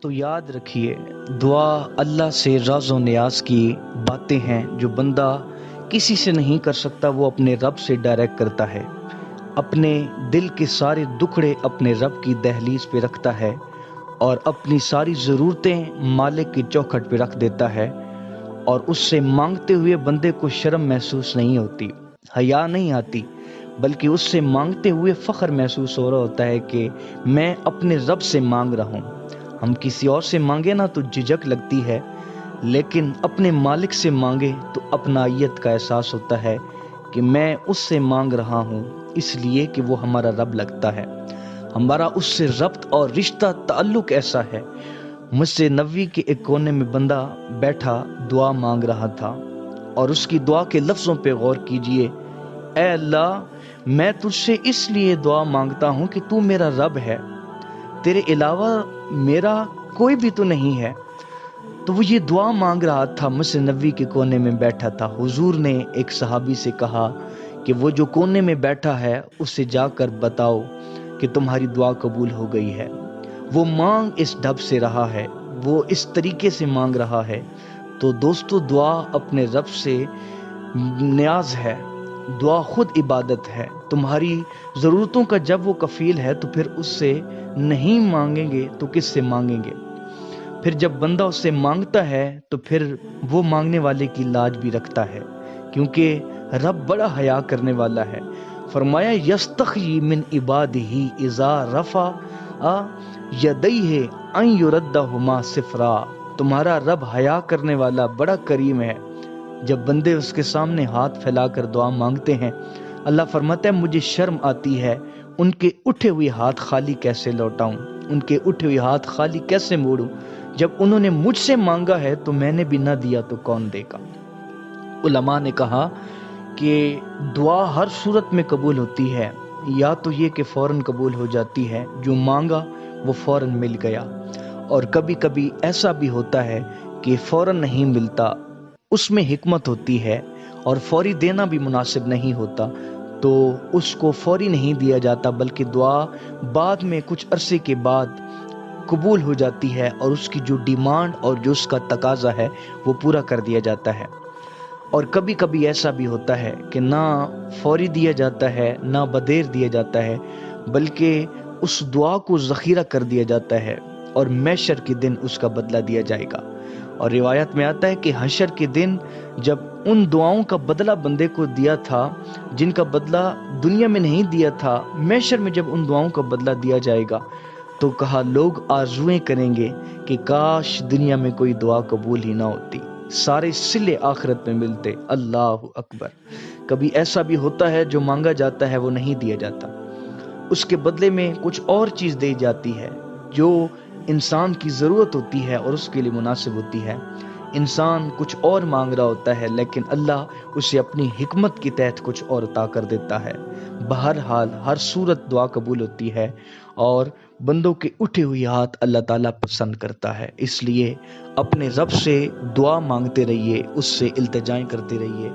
تو یاد رکھیے، دعا اللہ سے راز و نیاز کی باتیں ہیں جو بندہ کسی سے نہیں کر سکتا، وہ اپنے رب سے ڈائریکٹ کرتا ہے۔ اپنے دل کے سارے دکھڑے اپنے رب کی دہلیز پہ رکھتا ہے اور اپنی ساری ضرورتیں مالک کی چوکھٹ پہ رکھ دیتا ہے، اور اس سے مانگتے ہوئے بندے کو شرم محسوس نہیں ہوتی، حیا نہیں آتی، بلکہ اس سے مانگتے ہوئے فخر محسوس ہو رہا ہوتا ہے کہ میں اپنے رب سے مانگ رہا ہوں۔ ہم کسی اور سے مانگے نا تو جھجک لگتی ہے، لیکن اپنے مالک سے مانگے تو اپنائیت کا احساس ہوتا ہے کہ میں اس سے مانگ رہا ہوں، اس لیے کہ وہ ہمارا رب لگتا ہے۔ ہمارا اس سے ربط اور رشتہ تعلق ایسا ہے۔ مسجد نبوی کے ایک کونے میں بندہ بیٹھا دعا مانگ رہا تھا، اور اس کی دعا کے لفظوں پہ غور کیجئے۔ اے اللہ، میں تجھ سے اس لیے دعا مانگتا ہوں کہ تو میرا رب ہے، تیرے علاوہ میرا کوئی بھی تو نہیں ہے۔ تو وہ یہ دعا مانگ رہا تھا، مسجد نبوی کے کونے میں بیٹھا تھا۔ حضور نے ایک صحابی سے کہا کہ وہ جو کونے میں بیٹھا ہے اسے جا کر بتاؤ کہ تمہاری دعا قبول ہو گئی ہے۔ وہ مانگ اس ڈھب سے رہا ہے، وہ اس طریقے سے مانگ رہا ہے۔ تو دوستو، دعا اپنے رب سے نیاز ہے، دعا خود عبادت ہے۔ تمہاری ضرورتوں کا جب وہ کفیل ہے تو پھر اس سے نہیں مانگیں گے تو کس سے مانگیں گے؟ پھر جب بندہ اس سے مانگتا ہے تو پھر وہ مانگنے والے کی لاج بھی رکھتا ہے، کیونکہ رب بڑا حیا کرنے والا ہے۔ فرمایا یستحیی من عبادہ اذا رفع یدیہ ان یردہما صفرا۔ تمہارا رب حیا کرنے والا بڑا کریم ہے۔ جب بندے اس کے سامنے ہاتھ پھیلا کر دعا مانگتے ہیں، اللہ فرماتا ہے مجھے شرم آتی ہے، ان کے اٹھے ہوئے ہاتھ خالی کیسے لوٹاؤں، ان کے اٹھے ہوئے ہاتھ خالی کیسے موڑوں؟ جب انہوں نے مجھ سے مانگا ہے تو میں نے بھی نہ دیا تو کون دے گا؟ علماء نے کہا کہ دعا ہر صورت میں قبول ہوتی ہے، یا تو یہ کہ فوراً قبول ہو جاتی ہے، جو مانگا وہ فوراً مل گیا، اور کبھی کبھی ایسا بھی ہوتا ہے کہ فوراً نہیں ملتا، اس میں حکمت ہوتی ہے، اور فوری دینا بھی مناسب نہیں ہوتا، تو اس کو فوری نہیں دیا جاتا، بلکہ دعا بعد میں کچھ عرصے کے بعد قبول ہو جاتی ہے، اور اس کی جو ڈیمانڈ اور جو اس کا تقاضا ہے وہ پورا کر دیا جاتا ہے۔ اور کبھی کبھی ایسا بھی ہوتا ہے کہ نہ فوری دیا جاتا ہے نہ بدیر دیا جاتا ہے، بلکہ اس دعا کو ذخیرہ کر دیا جاتا ہے، اور محشر کے دن اس کا بدلہ دیا جائے گا۔ اور روایت میں آتا ہے کہ حشر کے دن جب ان دعاؤں کا بدلہ بندے کو دیا تھا جن کا بدلہ دنیا میں نہیں دیا تھا، محشر میں جب ان دعاؤں کا بدلہ دیا جائے گا تو کہا لوگ آرزویں کریں گے کہ کاش دنیا میں کوئی دعا قبول ہی نہ ہوتی، سارے صلے آخرت میں ملتے۔ اللہ اکبر۔ کبھی ایسا بھی ہوتا ہے جو مانگا جاتا ہے وہ نہیں دیا جاتا، اس کے بدلے میں کچھ اور چیز دی جاتی ہے جو انسان کی ضرورت ہوتی ہے اور اس کے لیے مناسب ہوتی ہے۔ انسان کچھ اور مانگ رہا ہوتا ہے لیکن اللہ اسے اپنی حکمت کے تحت کچھ اور عطا کر دیتا ہے۔ بہرحال ہر صورت دعا قبول ہوتی ہے، اور بندوں کے اٹھے ہوئے ہاتھ اللہ تعالیٰ پسند کرتا ہے۔ اس لیے اپنے رب سے دعا مانگتے رہیے، اس سے التجائیں کرتے رہیے۔